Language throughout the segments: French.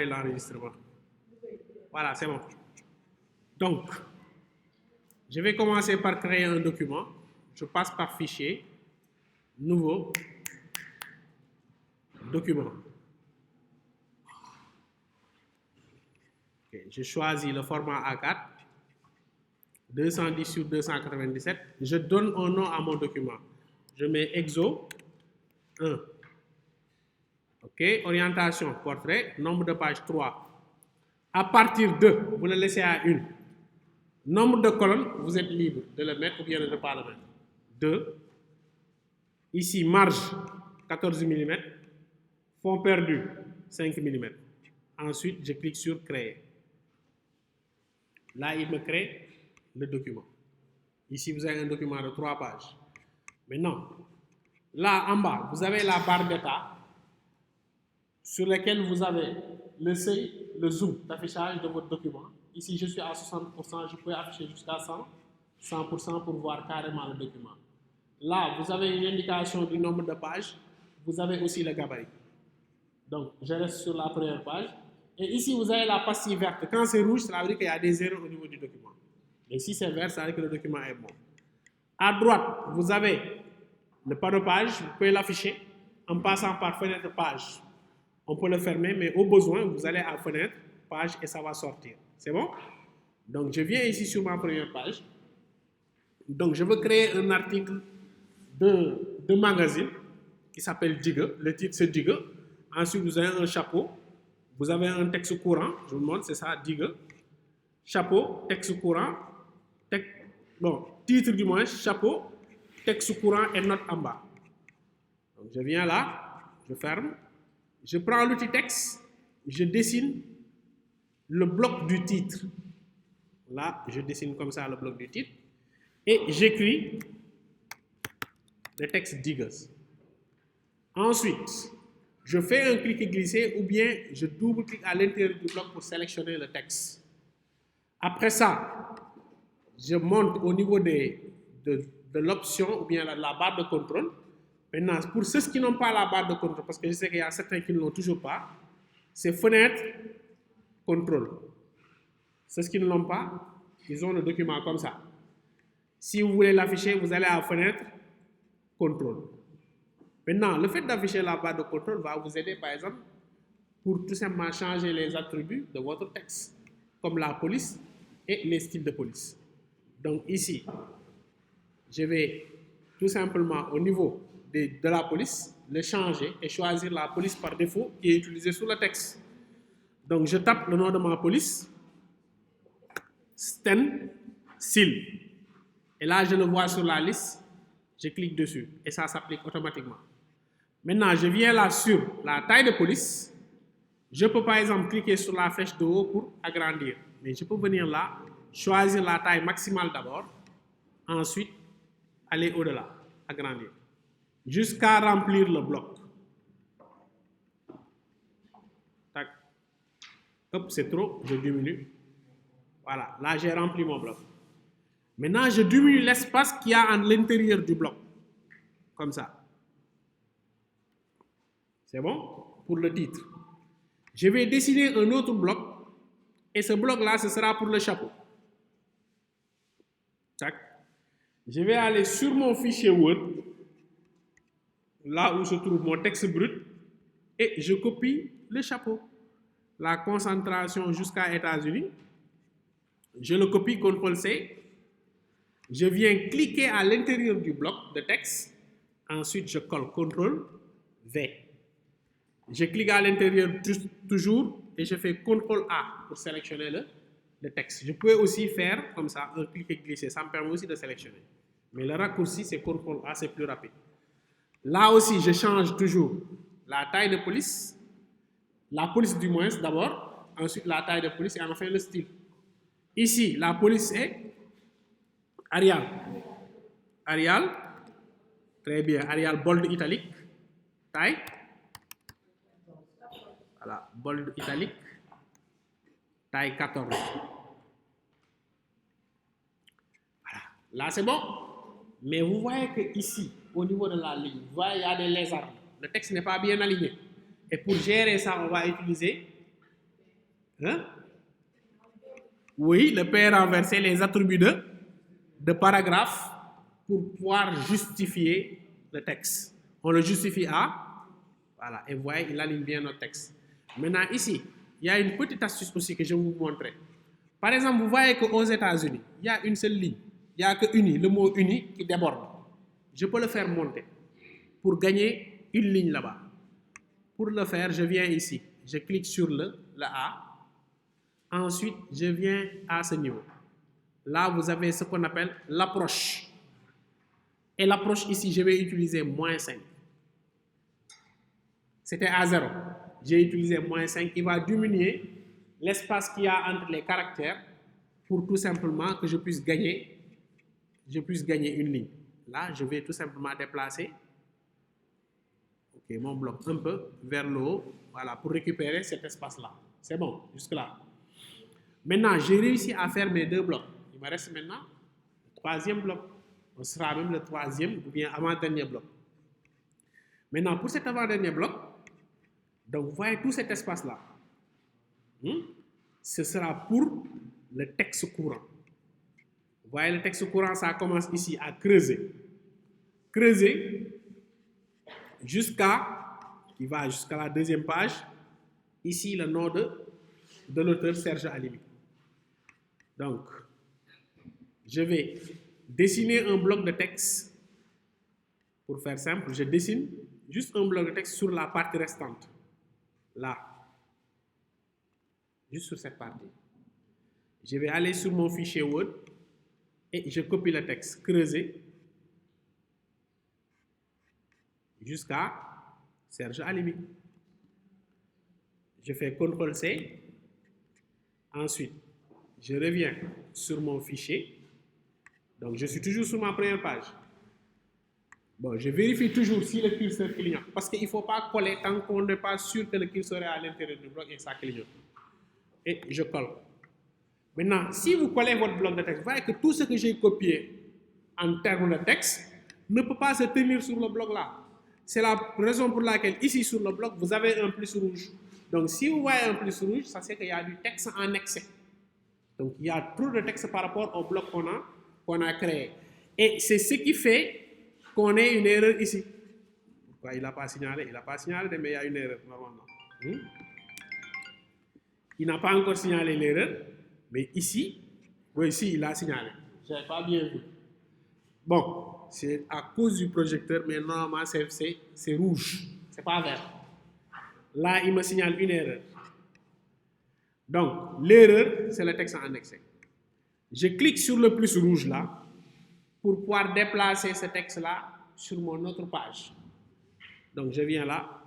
démarrer l'enregistrement. Voilà, c'est bon. Donc, je vais commencer par créer un document. Je passe par fichier, nouveau, document. Okay, je choisis le format A4, 210 sur 297. Je donne un nom à mon document. Je mets exo 1. OK, orientation, portrait, nombre de pages 3. À partir de, vous le laissez à 1. Nombre de colonnes, vous êtes libre de le mettre ou bien de ne pas le mettre. 2. Ici, marge, 14 mm. Fond perdu, 5 mm. Ensuite, je clique sur créer. Là, il me crée le document. Ici, vous avez un document de 3 pages. Maintenant, là en bas, vous avez la barre d'état sur laquelle vous avez le seuil, le zoom d'affichage de votre document. Ici, je suis à 60%, je peux afficher jusqu'à 100% pour voir carrément le document. Là, vous avez une indication du nombre de pages. Vous avez aussi le gabarit. Donc, je reste sur la première page. Et ici, vous avez la pastille verte. Quand c'est rouge, ça veut dire qu'il y a des erreurs au niveau du document. Et si c'est vert, ça veut dire que le document est bon. À droite, vous avez le panneau page. Vous pouvez l'afficher en passant par fenêtre page. On peut le fermer, mais au besoin, vous allez à fenêtre, page et ça va sortir. C'est bon? Donc, je viens ici sur ma première page. Donc, je veux créer un article de magazine qui s'appelle Digger. Le titre, c'est Digger. Ensuite, vous avez un chapeau. Vous avez un texte courant. Je vous montre, c'est ça, Digger. Chapeau, texte courant. Titre du moins, chapeau, texte courant et note en bas. Donc, je viens là, je ferme. Je prends l'outil texte, je dessine le bloc du titre. Là, je dessine comme ça le bloc du titre. Et j'écris le texte Diggers. Ensuite, je fais un clic et glisser ou bien je double-clique à l'intérieur du bloc pour sélectionner le texte. Après ça, je monte au niveau de l'option ou bien la barre de contrôle. Maintenant, pour ceux qui n'ont pas la barre de contrôle, parce que je sais qu'il y a certains qui ne l'ont toujours pas, c'est fenêtre, contrôle. Ceux qui ne l'ont pas, ils ont le document comme ça. Si vous voulez l'afficher, vous allez à fenêtre, contrôle. Maintenant, le fait d'afficher la barre de contrôle va vous aider, par exemple, pour tout simplement changer les attributs de votre texte, comme la police et les styles de police. Donc ici, je vais tout simplement au niveau de la police, le changer et choisir la police par défaut qui est utilisée sur le texte. Donc je tape le nom de ma police, Stencil. Et là, je le vois sur la liste, je clique dessus et ça s'applique automatiquement. Maintenant, je viens là sur la taille de police. Je peux par exemple cliquer sur la flèche de haut pour agrandir. Mais je peux venir là, choisir la taille maximale d'abord, ensuite aller au-delà, agrandir, jusqu'à remplir le bloc. Tac. Hop, c'est trop, je diminue. Voilà, là j'ai rempli mon bloc. Maintenant, je diminue l'espace qu'il y a à l'intérieur du bloc. Comme ça. C'est bon? Pour le titre. Je vais dessiner un autre bloc. Et ce bloc-là, ce sera pour le chapeau. Tac. Je vais aller sur mon fichier Word, là où se trouve mon texte brut, et je copie le chapeau. La concentration jusqu'à États-Unis. Je le copie, CTRL-C. Je viens cliquer à l'intérieur du bloc de texte. Ensuite, je colle CTRL-V. Je clique à l'intérieur toujours et je fais CTRL-A pour sélectionner le texte. Je peux aussi faire comme ça, un clic et glisser. Ça me permet aussi de sélectionner. Mais le raccourci, c'est CTRL-A, c'est plus rapide. Là aussi, je change toujours la taille de police. La police du moins d'abord. Ensuite, la taille de police et enfin le style. Ici, la police est Arial. Arial. Très bien. Arial bold italique. Taille. Voilà. Bold italique. Taille 14. Voilà. Là, c'est bon. Mais vous voyez que ici, au niveau de la ligne, vous voyez, il y a des lézards. Le texte n'est pas bien aligné. Et pour gérer ça, on va utiliser Hein? Oui, le P est renversé, les attributs de paragraphe pour pouvoir justifier le texte. On le justifie à, voilà, et vous voyez, il aligne bien notre texte. Maintenant, ici, il y a une petite astuce aussi que je vais vous montrer. Par exemple, vous voyez qu'aux États-Unis, il y a une seule ligne. Il n'y a que uni, le mot uni qui déborde. Je peux le faire monter pour gagner une ligne là-bas. Pour le faire, je viens ici. Je clique sur le A. Ensuite, je viens à ce niveau. Là, vous avez ce qu'on appelle l'approche. Et l'approche ici, je vais utiliser -5. C'était à 0. J'ai utilisé -5. Il va diminuer l'espace qu'il y a entre les caractères pour tout simplement que je puisse gagner une ligne. Là, je vais tout simplement déplacer mon bloc un peu vers le haut, voilà, pour récupérer cet espace-là. C'est bon, jusque-là. Maintenant, j'ai réussi à faire mes 2 blocs. Il me reste maintenant le 3e bloc. Ce sera même le 3e ou bien avant-dernier bloc. Maintenant, pour cet avant-dernier bloc, donc vous voyez tout cet espace-là. Ce sera pour le texte courant. Vous voyez le texte courant, ça commence ici à creuser. Creuser qui va jusqu'à la 2e page. Ici, le nom de l'auteur Serge Halimi. Donc, je vais dessiner un bloc de texte. Pour faire simple, je dessine juste un bloc de texte sur la partie restante. Là. Juste sur cette partie. Je vais aller sur mon fichier Word et je copie le texte, creuser jusqu'à Serge Halimi. Je fais CTRL-C. Ensuite, je reviens sur mon fichier. Donc, je suis toujours sur ma première page. Bon, je vérifie toujours si le curseur clignote. Parce qu'il ne faut pas coller tant qu'on n'est pas sûr que le curseur est à l'intérieur du bloc et ça clignote. Et je colle. Maintenant, si vous collez votre bloc de texte, vous voyez que tout ce que j'ai copié en termes de texte ne peut pas se tenir sur le bloc là. C'est la raison pour laquelle ici sur le bloc, vous avez un plus rouge. Donc, si vous voyez un plus rouge, ça c'est qu'il y a du texte en excès. Donc, il y a trop de texte par rapport au bloc qu'on a créé. Et c'est ce qui fait qu'on ait une erreur ici. Pourquoi il n'a pas signalé? Il n'a pas signalé, mais il y a une erreur normalement. Il n'a pas encore signalé l'erreur, mais ici, oui, ici, il a signalé. Je n'avais pas bien vu. Bon, c'est à cause du projecteur, mais normalement, c'est rouge. C'est pas vert. Là, il me signale une erreur. Donc, l'erreur, c'est le texte en excès. Je clique sur le plus rouge là pour pouvoir déplacer ce texte-là sur mon autre page. Donc, je viens là,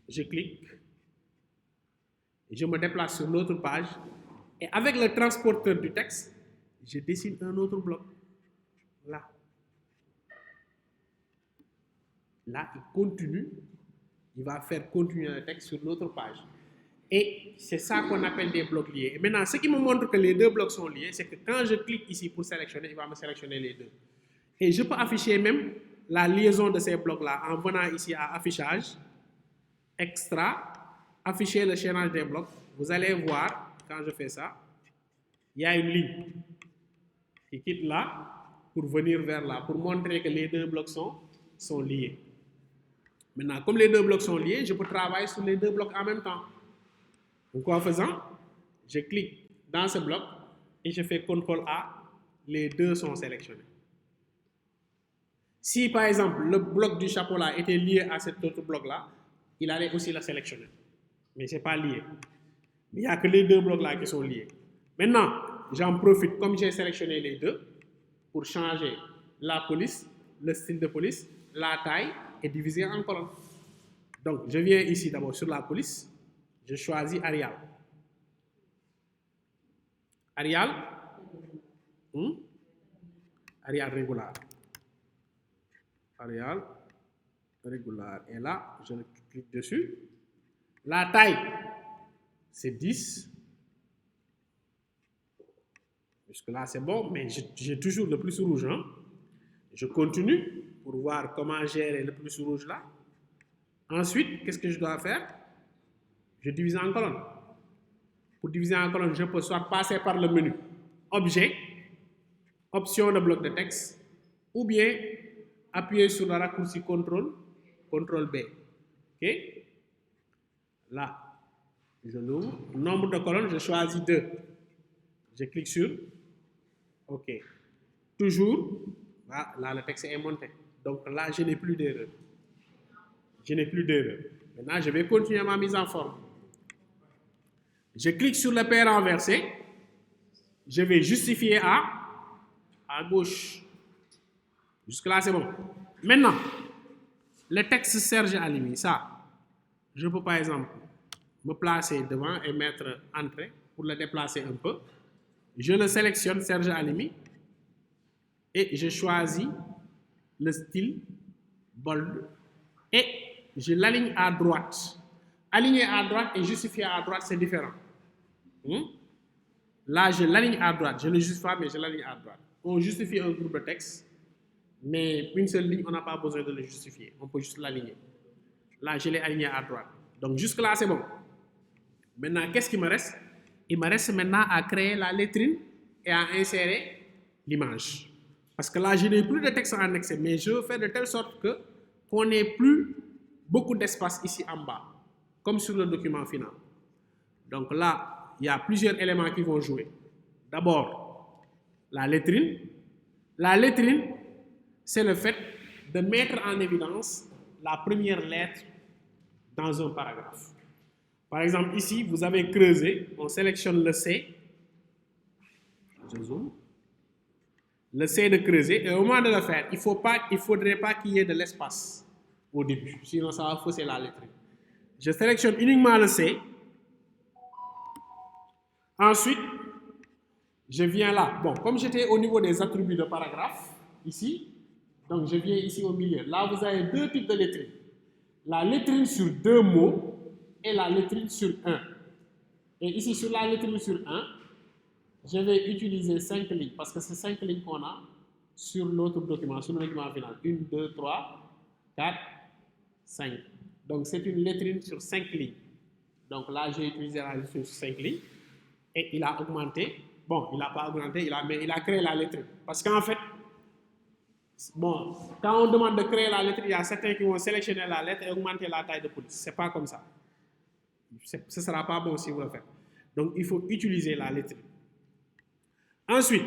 je clique, je me déplace sur l'autre page et avec le transporteur du texte, je dessine un autre bloc. Là. Là, il continue, il va faire continuer le texte sur l'autre page. Et c'est ça qu'on appelle des blocs liés. Et maintenant, ce qui me montre que les 2 blocs sont liés, c'est que quand je clique ici pour sélectionner, il va me sélectionner les 2. Et je peux afficher même la liaison de ces blocs-là en venant ici à affichage, extra, afficher le chaînage des blocs. Vous allez voir, quand je fais ça, il y a une ligne qui quitte là pour venir vers là, pour montrer que les 2 blocs sont liés. Maintenant, comme les 2 blocs sont liés, je peux travailler sur les 2 blocs en même temps. Donc, en faisant, je clique dans ce bloc et je fais CTRL-A, les 2 sont sélectionnés. Si, par exemple, le bloc du chapeau-là était lié à cet autre bloc-là, il allait aussi le sélectionner. Mais ce n'est pas lié. Il n'y a que les 2 blocs-là qui sont liés. Maintenant, j'en profite, comme j'ai sélectionné les 2, pour changer la police, le style de police, la taille et diviser en colonnes. Donc, je viens ici d'abord sur la police. Je choisis Arial. Arial. Arial régular. Arial régular. Et là, je clique dessus. La taille, c'est 10. Jusque-là, c'est bon, mais j'ai toujours le plus rouge. Hein? Je continue pour voir comment gérer le plus rouge là. Ensuite, qu'est-ce que je dois faire? Je divise en colonnes. Pour diviser en colonne, je peux soit passer par le menu Objet, Option de bloc de texte, ou bien appuyer sur le raccourci CTRL B. OK? Là, je l'ouvre. Nombre de colonnes, je choisis 2. Je clique sur OK. Toujours, là, le texte est monté. Donc là, je n'ai plus d'erreur. Maintenant, je vais continuer ma mise en forme. Je clique sur le P renversé. Je vais justifier à gauche. Jusque-là, c'est bon. Maintenant, le texte Serge Halimi, ça, je peux par exemple me placer devant et mettre entrée pour le déplacer un peu. Je le sélectionne, Serge Halimi, et je choisis le style bold et je l'aligne à droite. Aligner à droite et justifier à droite, c'est différent. Là, je l'aligne à droite. Je ne justifie pas, mais je l'aligne à droite. On justifie un groupe de texte, mais une seule ligne, on n'a pas besoin de le justifier. On peut juste l'aligner. Là, je l'ai aligné à droite. Donc, jusque-là, c'est bon. Maintenant, qu'est-ce qu'il me reste? Il me reste maintenant à créer la lettrine et à insérer l'image. Parce que là, je n'ai plus de texte en excès, mais je veux faire de telle sorte qu'on n'ait plus beaucoup d'espace ici en bas, comme sur le document final. Donc là, il y a plusieurs éléments qui vont jouer. D'abord, la lettrine. La lettrine, c'est le fait de mettre en évidence la première lettre dans un paragraphe. Par exemple, ici, vous avez creusé, on sélectionne le C. Je zoome. Le C de creuser, et au moment de le faire, il ne faudrait pas qu'il y ait de l'espace au début, sinon ça va fausser la lettre. Je sélectionne uniquement le C. Ensuite, je viens là. Bon, comme j'étais au niveau des attributs de paragraphe, ici, donc je viens ici au milieu. Là, vous avez deux types de lettrines. La lettrine sur 2 mots et la lettrine sur 1. Et ici, sur la lettrine sur 1, je vais utiliser 5 lignes, parce que c'est 5 lignes qu'on a sur l'autre document, sur le document final. 1, 2, 3, 4, 5. Donc, c'est une lettrine sur 5 lignes. Donc là, j'ai utilisé la lettrine sur 5 lignes. Et il a augmenté. Bon, il n'a pas augmenté, mais il a créé la lettrine. Parce qu'en fait, bon, quand on demande de créer la lettre, il y a certains qui vont sélectionner la lettre et augmenter la taille de police. Ce n'est pas comme ça. Ce ne sera pas bon si vous le faites. Donc, il faut utiliser la lettre. Ensuite,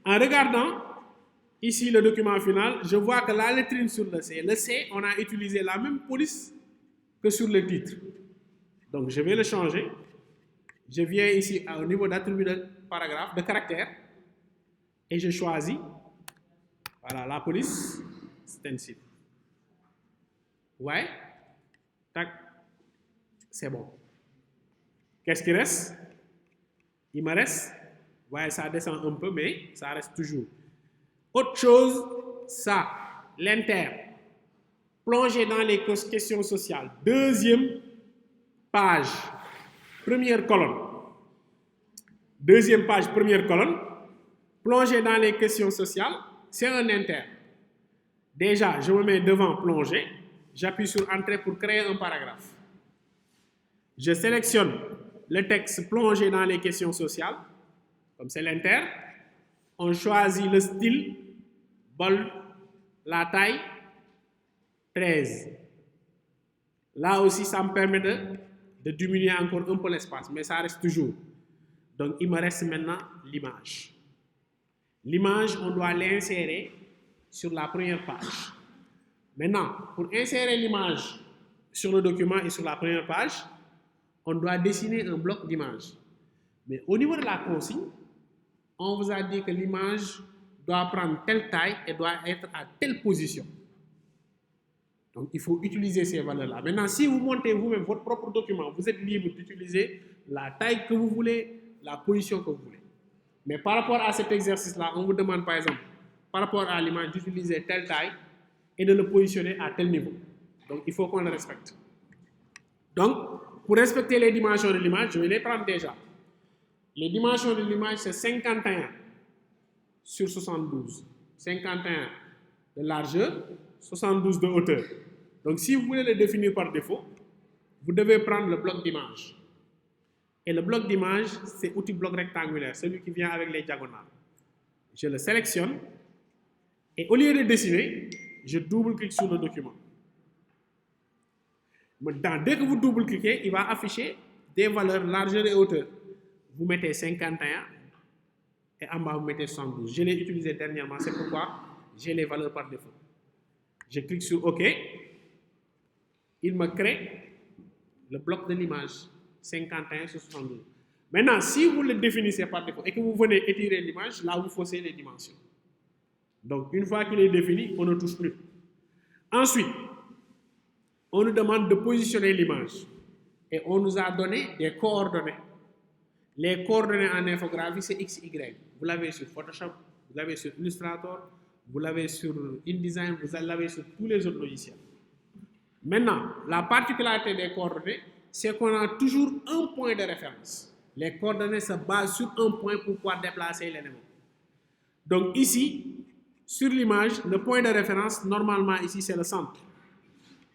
en regardant ici le document final, je vois que la lettrine sur le C, on a utilisé la même police que sur le titre. Donc, je vais le changer. Je viens ici au niveau d'attribut de paragraphe, de caractère, et je choisis, voilà, la police stencil. Ouais, tac, c'est bon. Qu'est-ce qui reste? Il me reste, ouais, ça descend un peu, mais ça reste toujours. Autre chose, ça, l'inter, plonger dans les questions sociales. Deuxième page, première colonne. Deuxième page, première colonne. Plonger dans les questions sociales, c'est un inter. Déjà, je me mets devant plonger. J'appuie sur entrée pour créer un paragraphe. Je sélectionne le texte plonger dans les questions sociales, comme c'est l'inter. On choisit le style, bold, la taille, 13. Là aussi, ça me permet de diminuer encore un peu l'espace, mais ça reste toujours. Donc, il me reste maintenant l'image. L'image, on doit l'insérer sur la première page. Maintenant, pour insérer l'image sur le document et sur la première page, on doit dessiner un bloc d'image. Mais au niveau de la consigne, on vous a dit que l'image doit prendre telle taille et doit être à telle position. Donc, il faut utiliser ces valeurs-là. Maintenant, si vous montez vous-même votre propre document, vous êtes libre d'utiliser la taille que vous voulez, la position que vous voulez. Mais par rapport à cet exercice-là, on vous demande par exemple, par rapport à l'image, d'utiliser telle taille et de le positionner à tel niveau. Donc, il faut qu'on le respecte. Donc, pour respecter les dimensions de l'image, je vais les prendre déjà. Les dimensions de l'image, c'est 51 sur 72. 51 de largeur, 72 de hauteur. Donc, si vous voulez le définir par défaut, vous devez prendre le bloc d'image. Et le bloc d'image, c'est outil bloc rectangulaire, celui qui vient avec les diagonales. Je le sélectionne et au lieu de dessiner, je double-clique sur le document. Maintenant, dès que vous double-cliquez, il va afficher des valeurs largeur et hauteur. Vous mettez 51 et en bas, vous mettez 72. Je l'ai utilisé dernièrement, c'est pourquoi j'ai les valeurs par défaut. Je clique sur OK. Il me crée le bloc de l'image 51 sur 72. Maintenant, si vous le définissez par défaut et que vous venez étirer l'image, là, vous faussez les dimensions. Donc, une fois qu'il est défini, on ne touche plus. Ensuite, on nous demande de positionner l'image. Et on nous a donné des coordonnées. Les coordonnées en infographie, c'est X, Y. Vous l'avez sur Photoshop, vous l'avez sur Illustrator, vous l'avez sur InDesign, vous l'avez sur tous les autres logiciels. Maintenant, la particularité des coordonnées, c'est qu'on a toujours un point de référence. Les coordonnées se basent sur un point pour pouvoir déplacer l'élément. Donc ici, sur l'image, le point de référence, normalement ici, c'est le centre.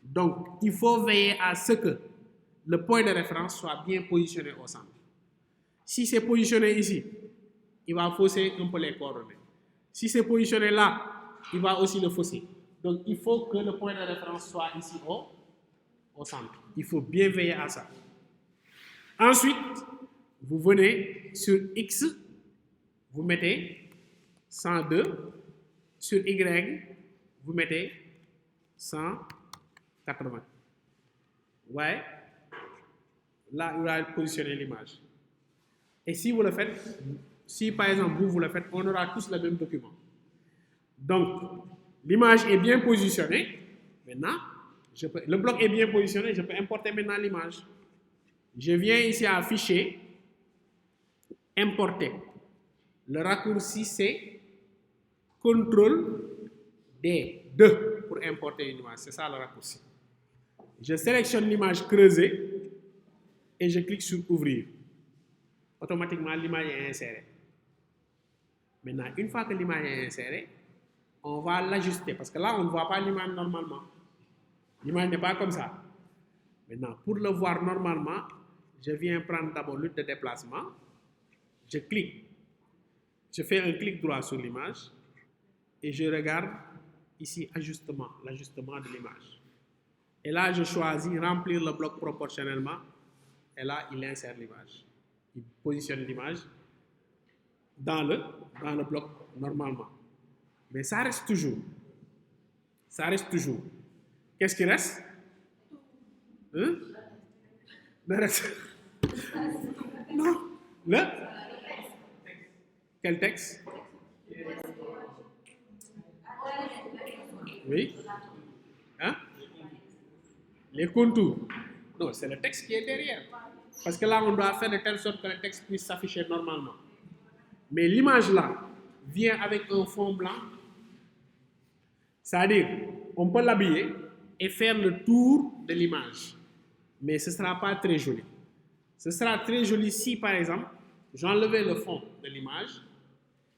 Donc, il faut veiller à ce que le point de référence soit bien positionné au centre. Si c'est positionné ici, il va fausser un peu les coordonnées. Si c'est positionné là, il va aussi le fausser. Donc, il faut que le point de référence soit ici au centre. Il faut bien veiller à ça. Ensuite, vous venez sur X, vous mettez 102. Sur Y, vous mettez 180. Ouais. Là, il va positionner l'image. Et si vous le faites, si par exemple vous le faites, on aura tous le même document. Donc, l'image est bien positionnée. Maintenant, le bloc est bien positionné, je peux importer maintenant l'image. Je viens ici à Fichier, Importer. Le raccourci, c'est CTRL D2 pour importer une image. C'est ça le raccourci. Je sélectionne l'image creusée et je clique sur Ouvrir. Automatiquement, l'image est insérée. Maintenant, une fois que l'image est insérée, on va l'ajuster parce que là, on ne voit pas l'image normalement. L'image n'est pas comme ça. Maintenant, pour le voir normalement, je viens prendre d'abord l'outil de déplacement. Je clique. Je fais un clic droit sur l'image et je regarde ici ajustement, l'ajustement de l'image. Et là, je choisis remplir le bloc proportionnellement. Et là, il insère l'image. Il positionne l'image dans le bloc normalement. Mais ça reste toujours. Ça reste toujours. Qu'est-ce qui reste? Hein? Le reste. Non. Quel texte? Oui. Hein? Les contours. Non, c'est le texte qui est derrière. Parce que là, on doit faire de telle sorte que le texte puisse s'afficher normalement. Mais l'image là vient avec un fond blanc. C'est-à-dire, on peut l'habiller et faire le tour de l'image. Mais ce ne sera pas très joli. Ce sera très joli si, par exemple, j'enlevais le fond de l'image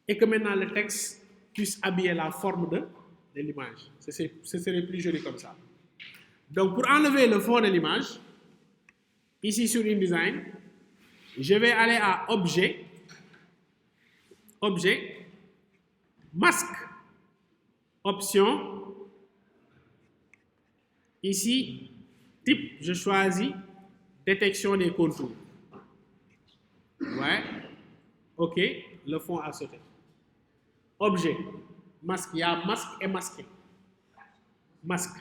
et que maintenant le texte puisse habiller la forme de l'image. Ce serait plus joli comme ça. Donc, pour enlever le fond de l'image, ici sur InDesign, je vais aller à Objet, Masque, Option. Ici, Type, je choisis Détection des contours. Ouais. OK, le fond a sauté. Objet, masque, il y a masque et masqué. Masque.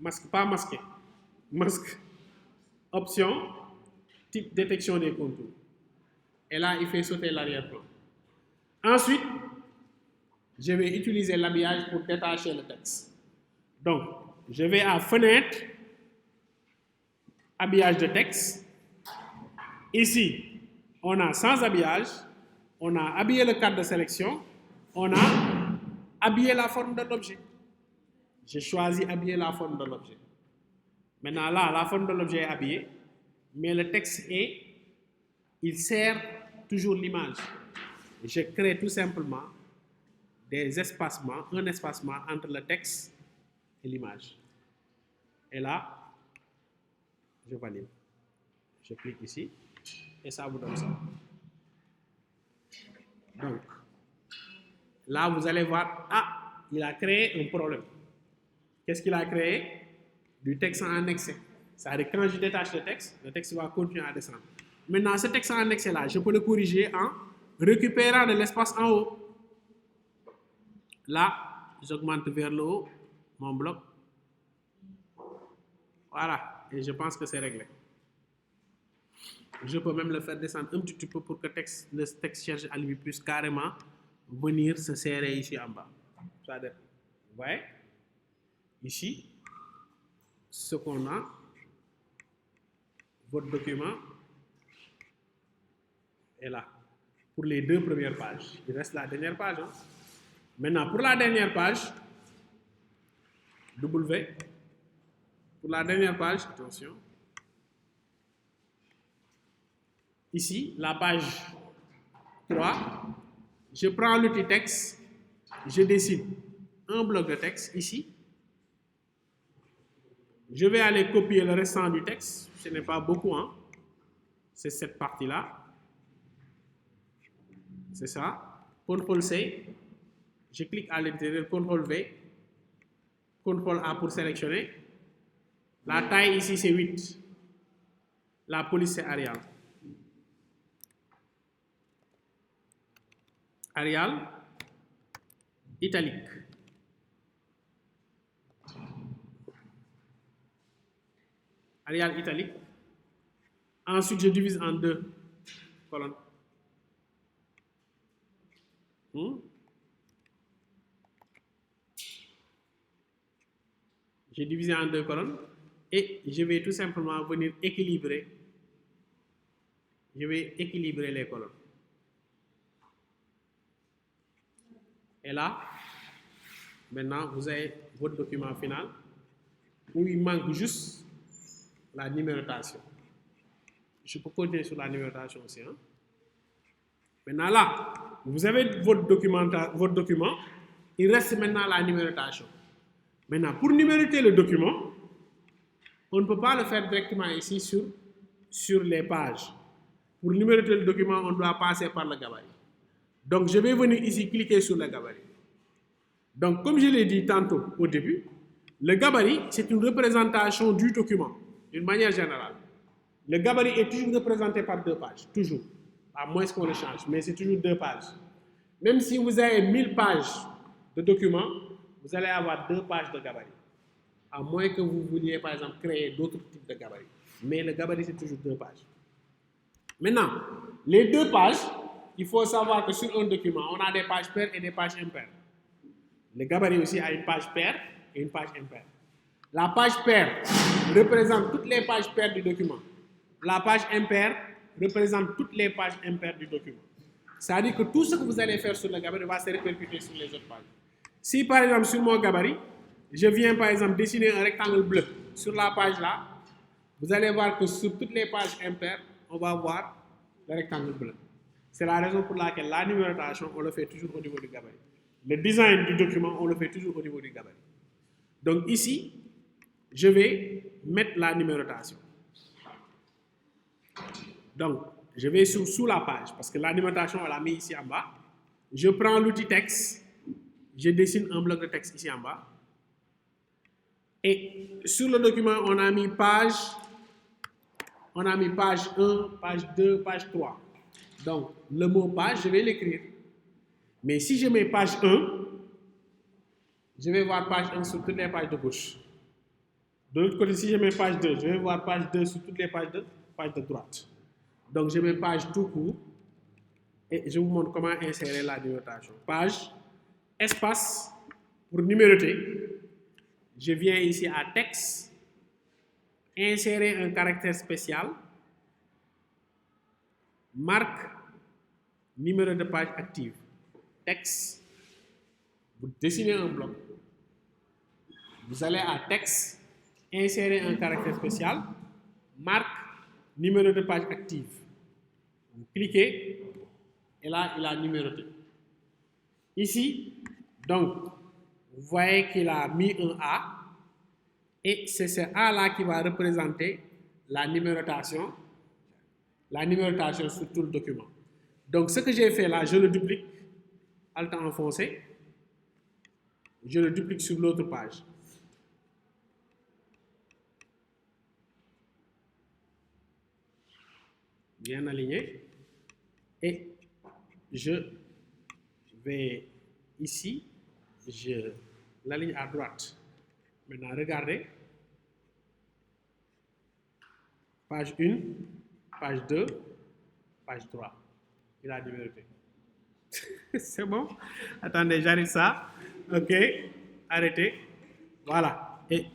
Masque, pas masqué. Masque. Option, type détection des contours. Et là, il fait sauter l'arrière-plan. Ensuite, je vais utiliser l'habillage pour détacher le texte. Donc, je vais à Fenêtre, habillage de texte. Ici, on a sans habillage, on a habillé le cadre de sélection, on a habillé la forme de l'objet. J'ai choisi habiller la forme de l'objet. Maintenant là, la forme de l'objet est habillée, mais le texte il sert toujours l'image. Je crée tout simplement des espacements, un espacement entre le texte et l'image. Et là, je valide. Je clique ici. et ça vous donne ça. Donc, là, vous allez voir, ah, il a créé un problème. Qu'est-ce qu'il a créé? Du texte en excès. C'est-à-dire, quand je détache le texte va continuer à descendre. Maintenant, ce texte en excès-là, je peux le corriger en récupérant de l'espace en haut. Là, j'augmente vers le haut mon bloc. Voilà, et je pense que c'est réglé. Je peux même le faire descendre un petit peu pour que le texte cherche à lui plus carrément venir se serrer ici en bas. C'est-à-dire, vous voyez, ici, ce qu'on a, votre document est là. Pour les 2 premières pages. Il reste la dernière page. Hein. Maintenant, pour la dernière page, W, pour la dernière page, attention, ici, la page 3, je prends l'outil texte, je dessine un bloc de texte ici, je vais aller copier le restant du texte, ce n'est pas beaucoup, hein. C'est cette partie-là, c'est ça, CTRL-C, je clique à l'intérieur, CTRL-V, CTRL-A pour sélectionner, la taille ici c'est 8, la police c'est Arial. Arial, italique. Arial italique. Ensuite, je divise en 2 colonnes. J'ai divisé en 2 colonnes et je vais tout simplement venir équilibrer. Je vais équilibrer les colonnes. Et là, maintenant, vous avez votre document final où il manque juste la numérotation. Je peux continuer sur la numérotation aussi. Hein? Maintenant là, vous avez votre document, il reste maintenant la numérotation. Maintenant, pour numéroter le document, on ne peut pas le faire directement ici sur les pages. Pour numéroter le document, on doit passer par le gabarit. Donc, je vais venir ici cliquer sur le gabarit. Donc, comme je l'ai dit tantôt au début, le gabarit, c'est une représentation du document, d'une manière générale. Le gabarit est toujours représenté par 2 pages, toujours. À moins qu'on le change, mais c'est toujours 2 pages. Même si vous avez 1000 pages de documents, vous allez avoir 2 pages de gabarit. À moins que vous vouliez, par exemple, créer d'autres types de gabarit. Mais le gabarit, c'est toujours 2 pages. Maintenant, les 2 pages, il faut savoir que sur un document, on a des pages paires et des pages impaires. Le gabarit aussi a une page paire et une page impaire. La page paire représente toutes les pages paires du document. La page impaire représente toutes les pages impaires du document. C'est-à-dire que tout ce que vous allez faire sur le gabarit va se répercuter sur les autres pages. Si par exemple sur mon gabarit, je viens par exemple dessiner un rectangle bleu sur la page là, vous allez voir que sur toutes les pages impaires, on va voir le rectangle bleu. C'est la raison pour laquelle la numérotation, on le fait toujours au niveau du gabarit. Le design du document, on le fait toujours au niveau du gabarit. Donc ici, je vais mettre la numérotation. Donc, je vais sous la page, parce que la numérotation, on l'a mis ici en bas. Je prends l'outil texte, je dessine un bloc de texte ici en bas. Et sur le document, on a mis page 1, page 2, page 3. Donc, le mot page, je vais l'écrire. Mais si je mets page 1, je vais voir page 1 sur toutes les pages de gauche. De l'autre côté, si je mets page 2, je vais voir page 2 sur toutes les pages de droite. Donc, je mets page tout court et je vous montre comment insérer la numérotation. Page, espace, pour numéroter, je viens ici à texte, insérer un caractère spécial, marque, numéro de page active. Texte, vous dessinez un bloc, vous allez à texte, insérer un caractère spécial, marque, numéro de page active. Vous cliquez et là, il a numéroté. Ici, donc, vous voyez qu'il a mis un A et c'est ce A là qui va représenter la numérotation. la numérotation sur tout le document. Donc, ce que j'ai fait là, je le duplique, Alt enfoncé, je le duplique sur l'autre page. Bien aligné. Et je vais ici, je l'aligne à droite. Maintenant, regardez. Page 1, page 2, page 3. Il a numéroté. C'est bon? Attendez, j'arrive ça. OK. Arrêtez. Voilà. Et